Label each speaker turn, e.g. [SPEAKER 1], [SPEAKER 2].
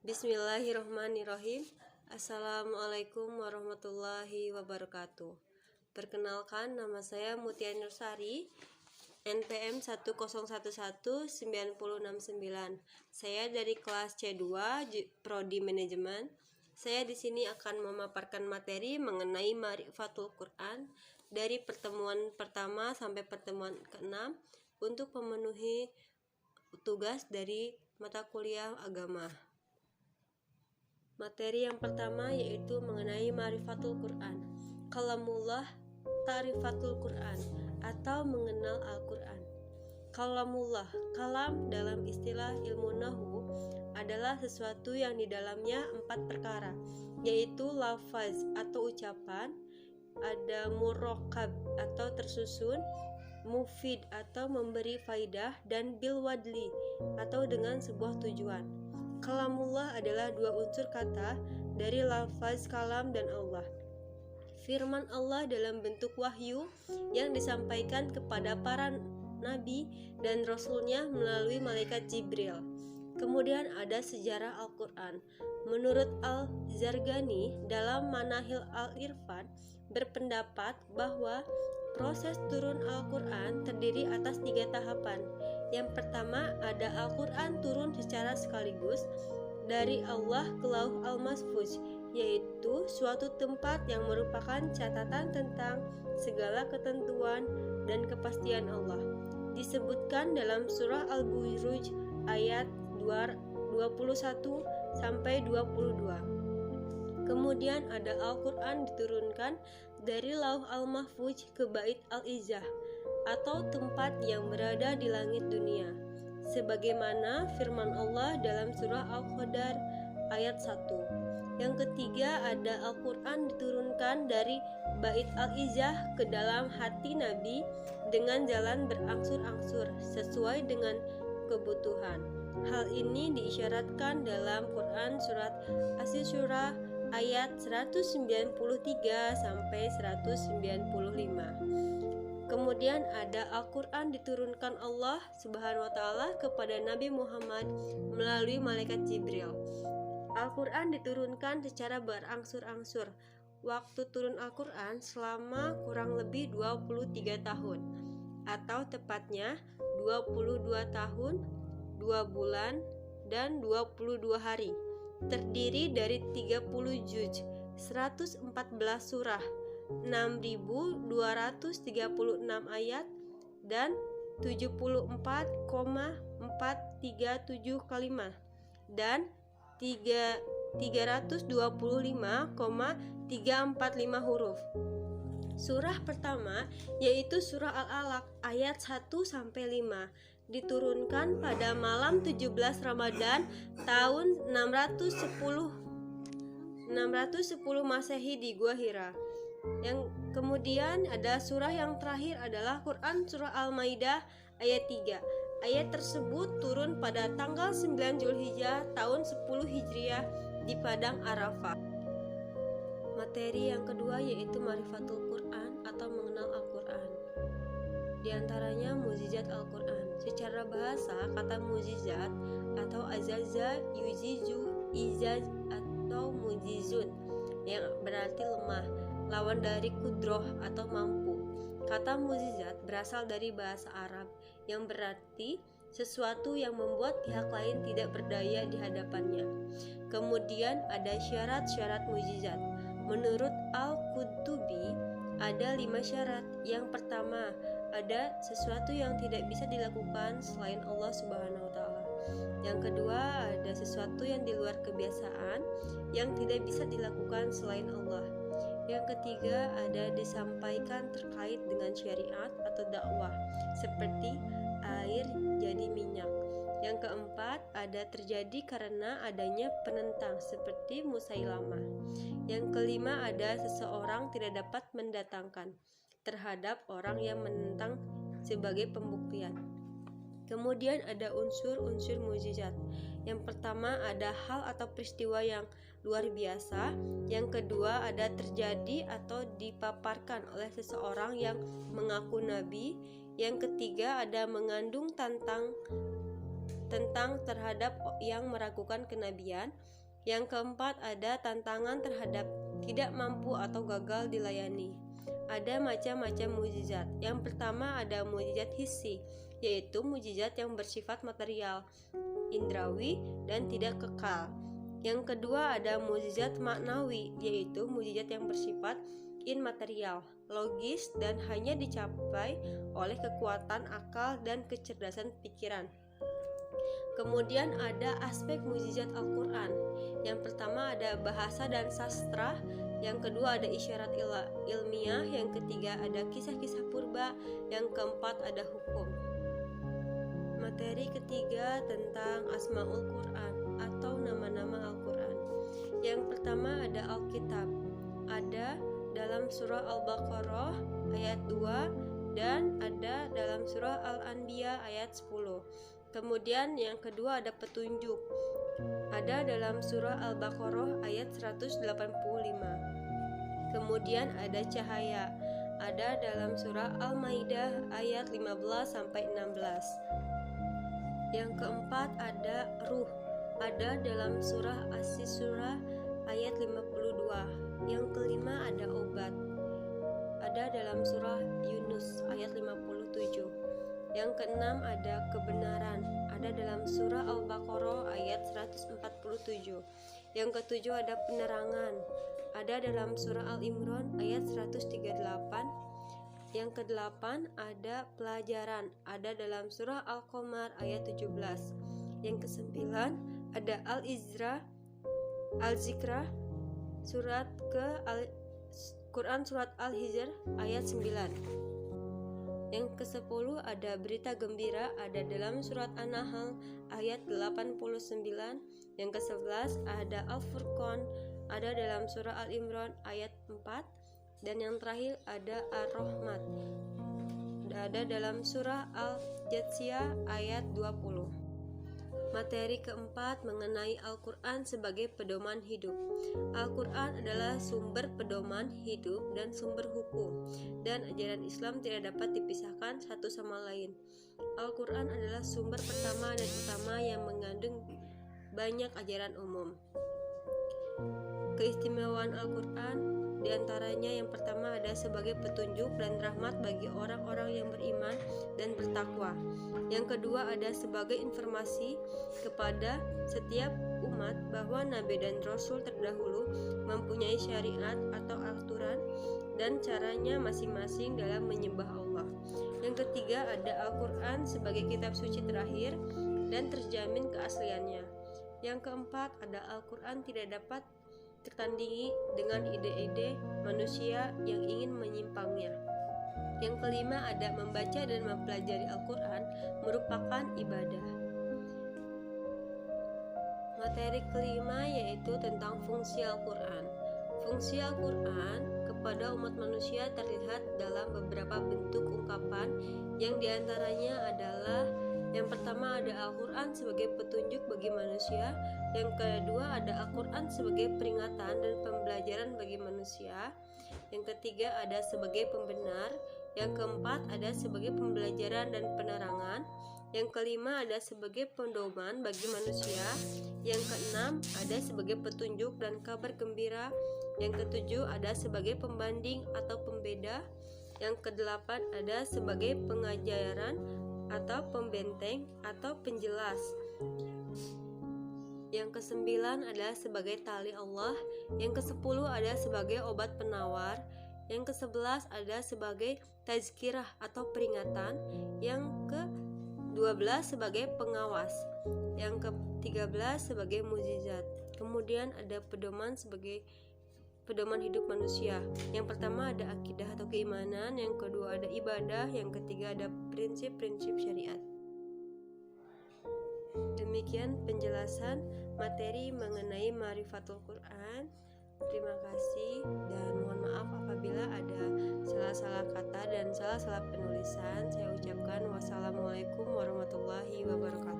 [SPEAKER 1] Bismillahirrahmanirrahim. Assalamualaikum warahmatullahi wabarakatuh. Perkenalkan, nama saya Mutia Nursari, NPM 1011969. Saya dari kelas C2 Prodi Manajemen. Saya di sini akan memaparkan materi mengenai Ma'rifatul Quran dari pertemuan pertama sampai pertemuan ke-6 untuk memenuhi tugas dari mata kuliah agama. Materi yang pertama yaitu mengenai Ma'rifatul Quran, Kalamullah, Ta'rifatul Quran atau mengenal Al-Quran. Kalamullah, kalam dalam istilah ilmu nahwu adalah sesuatu yang di dalamnya 4 perkara, yaitu lafaz atau ucapan, ada murakkab atau tersusun, mufid atau memberi faidah, dan bil wadli atau dengan sebuah tujuan. Kalamullah adalah dua unsur kata dari lafaz kalam dan Allah. Firman Allah dalam bentuk wahyu yang disampaikan kepada para nabi dan rasulnya melalui malaikat Jibril. Kemudian ada sejarah Al-Quran. Menurut Al-Zargani dalam Manahil Al-Irfan berpendapat bahwa proses turun Al-Quran terdiri atas 3 tahapan. Yang pertama, ada Al-Quran turun secara sekaligus dari Allah ke Lauh Al-Mahfuz, yaitu suatu tempat yang merupakan catatan tentang segala ketentuan dan kepastian Allah. Disebutkan dalam surah Al-Buruj ayat 21 sampai 22. Kemudian ada Al-Quran diturunkan dari Lauh Al-Mahfuz ke Bait Al-Izzah atau tempat yang berada di langit dunia, sebagaimana firman Allah dalam surah Al-Qadar ayat 1. Yang ketiga ada Al-Quran diturunkan dari Bait Al-Izzah ke dalam hati Nabi dengan jalan berangsur-angsur sesuai dengan kebutuhan. Hal ini diisyaratkan dalam Quran surat Asy-Syura ayat 193 sampai 195. Kemudian ada Al-Quran diturunkan Allah Subhanahu wa taala kepada Nabi Muhammad melalui malaikat Jibril. Al-Quran diturunkan secara berangsur-angsur. Waktu turun Al-Quran selama kurang lebih 23 tahun, atau tepatnya 22 tahun, 2 bulan, dan 22 hari. Terdiri dari 30 juz, 114 surah, 6.236 ayat, dan 74,437 kalimat, dan 325,345 huruf. Surah pertama yaitu surah Al-Alaq ayat 1 sampai 5 diturunkan pada malam 17 Ramadan tahun 610 Masehi di Gua Hira. Yang kemudian ada surah yang terakhir adalah Quran surah Al-Maidah ayat 3. Ayat tersebut turun pada tanggal 9 Zulhijjah tahun 10 Hijriah di Padang Arafah. Materi yang kedua yaitu Ma'rifatul Quran atau mengenal Al-Quran. Di antaranya mukjizat Al-Quran. Secara bahasa, kata mukjizat atau azaza, yuzizu, izaz atau mujizun yang berarti lemah, lawan dari kudroh atau mampu. Kata mukjizat berasal dari bahasa Arab yang berarti sesuatu yang membuat pihak lain tidak berdaya di hadapannya. Kemudian ada syarat-syarat mukjizat. Menurut Al-Qurtubi ada 5 syarat. Yang pertama, ada sesuatu yang tidak bisa dilakukan selain Allah Subhanahu wa taala. Yang kedua, ada sesuatu yang di luar kebiasaan yang tidak bisa dilakukan selain Allah. Yang ketiga, ada disampaikan terkait dengan syariat atau dakwah, seperti air jadi minyak. Yang keempat, ada terjadi karena adanya penentang seperti Musailamah. Yang kelima, ada seseorang tidak dapat mendatangkan terhadap orang yang menentang sebagai pembuktian. Kemudian ada unsur-unsur mukjizat. Yang pertama ada hal atau peristiwa yang luar biasa. Yang kedua ada terjadi atau dipaparkan oleh seseorang yang mengaku nabi. Yang ketiga ada mengandung tentang tentang terhadap yang meragukan kenabian. Yang keempat, ada tantangan terhadap tidak mampu atau gagal dilayani. Ada macam-macam mukjizat. Yang pertama ada mukjizat hissi, yaitu mukjizat yang bersifat material, indrawi, dan tidak kekal. Yang kedua ada mukjizat maknawi, yaitu mukjizat yang bersifat immaterial, logis, dan hanya dicapai oleh kekuatan akal dan kecerdasan pikiran. Kemudian ada aspek mukjizat Al-Quran. Yang pertama ada bahasa dan sastra, yang kedua ada isyarat ilmiah, yang ketiga ada kisah-kisah purba, yang keempat ada hukum. Materi ketiga tentang Asmaul Quran atau nama-nama Al-Quran. Yang pertama ada Alkitab, ada dalam surah Al-Baqarah ayat 2 dan ada dalam surah Al-Anbiya ayat 10. Kemudian yang kedua ada petunjuk, ada dalam surah Al-Baqarah ayat 185. Kemudian ada cahaya, ada dalam surah Al-Maidah ayat 15-16. Yang keempat ada ruh, ada dalam surah As-Surah ayat 52. Yang kelima ada obat, ada dalam surah Yunus ayat 57. Yang keenam ada kebenaran, ada dalam surah Al-Baqarah ayat 147. Yang ketujuh ada penerangan, ada dalam surah Al-Imran ayat 138. Yang kedelapan ada pelajaran, ada dalam surah Al-Qamar ayat 17. Yang kesembilan ada Al-Zikra, surat Quran surat Al-Hijr ayat 9. Yang ke-10 ada berita gembira, ada dalam surat An-Nahl ayat 89. Yang ke-11 ada Al-Furqan, ada dalam surah Al-Imran ayat 4. Dan yang terakhir ada Ar-Rahmat, ada dalam surah Al-Jathiyah ayat 20. Materi keempat mengenai Al-Quran sebagai pedoman hidup. Al-Quran adalah sumber pedoman hidup dan sumber hukum, dan ajaran Islam tidak dapat dipisahkan satu sama lain. Al-Quran adalah sumber pertama dan utama yang mengandung banyak ajaran umum. Keistimewaan Al-Quran diantaranya yang pertama ada sebagai petunjuk dan rahmat bagi orang-orang yang beriman dan bertakwa. Yang kedua ada sebagai informasi kepada setiap umat bahwa Nabi dan Rasul terdahulu mempunyai syariat atau aturan dan caranya masing-masing dalam menyembah Allah. Yang ketiga ada Al-Quran sebagai kitab suci terakhir dan terjamin keasliannya. Yang keempat ada Al-Quran tidak dapat tertandingi dengan ide-ide manusia yang ingin menyimpangnya. Yang kelima ada membaca dan mempelajari Al-Quran merupakan ibadah. Materi kelima yaitu tentang fungsi Al-Quran. Fungsi Al-Quran kepada umat manusia terlihat dalam beberapa bentuk ungkapan, yang diantaranya adalah yang pertama ada Al-Quran sebagai petunjuk bagi manusia. Yang kedua ada Al-Quran sebagai peringatan dan pembelajaran bagi manusia. Yang ketiga ada sebagai pembenar. Yang keempat ada sebagai pembelajaran dan penerangan. Yang kelima ada sebagai pedoman bagi manusia. Yang keenam ada sebagai petunjuk dan kabar gembira. Yang ketujuh ada sebagai pembanding atau pembeda. Yang kedelapan ada sebagai pengajaran atau pembenteng atau penjelas. Yang kesembilan adalah sebagai tali Allah. Yang kesepuluh ada sebagai obat penawar. Yang kesebelas ada sebagai tazkirah atau peringatan. Yang ke-12 sebagai pengawas. Yang ke-13 sebagai mukjizat. Kemudian ada pedoman sebagai pedoman hidup manusia. Yang pertama ada akidah atau keimanan, yang kedua ada ibadah, yang ketiga ada prinsip-prinsip syariat. Demikian penjelasan materi mengenai Ma'rifatul Quran. Terima kasih dan mohon maaf apabila ada salah-salah kata dan salah-salah penulisan. Saya ucapkan wassalamualaikum warahmatullahi wabarakatuh.